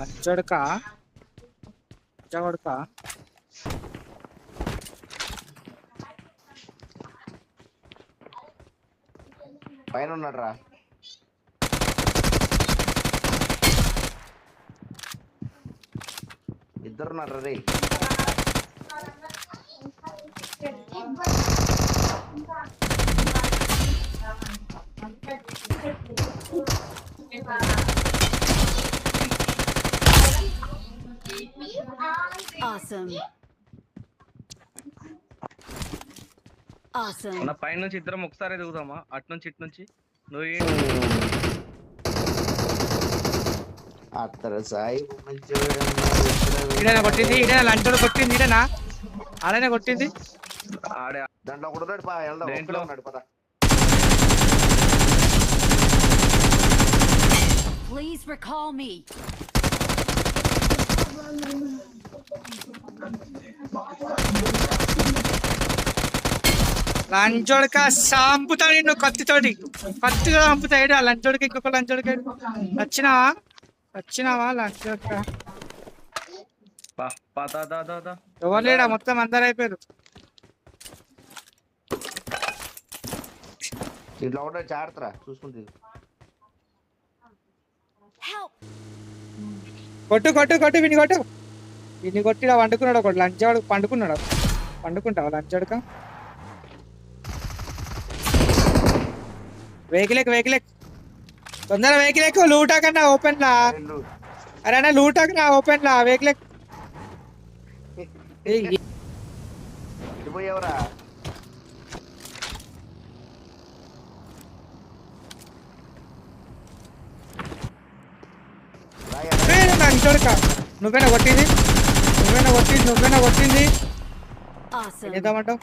అచ్చడక అచ్చడక పైన ఉన్నాడు రా. ఇద్దరున్నారు రే. Awesome. Awesome. అన్న పైన నుంచి ఇద్దరం ఒకసారి దిగుదామా? అటు నుంచి ఇటు నుంచి నువ్వు అత్తర సాయి ఇడేనా కొట్టింది? ఇడేనా లంచోడు కొట్టింది? ఇడేనా ఆడనే కొట్టింది? ఆడే దాంట్లో ఒకడు ఉన్నాడు. పా వెళ్దాం. దేంట్లో? ఒక్కడే ఉన్నాడు పద. Please recall me. లంచోడక చంపుతా నిన్ను కత్తితో చంపుతా. ఏడు ఆ లంచోడికి ఇంకొక లంచోడికి వచ్చినావా లంచోడక? ఎవరు లేడా? మొత్తం అందరు అయిపోయారు. దీంట్లో ఒకటే చాడతారా చూసుకుంటే. Help. కొట్టు కొట్టు కొట్టు విని కొట్టు. విని కొట్టిడా వండుకున్నాడు ఒకటి. లంచోడు పండుకున్నాడు. పండుకుంటావా లంచోడక? వెహికల్ తొందర వెహికల్ లూటా కన్నా ఓపెన్ లా. అరే అన్న లూటా కన్నా ఓపెన్ లా వెహికల్. పోయేవరా? లంచోడక నువ్వేనా కొట్టింది? Awesome. ఏదామంటావు?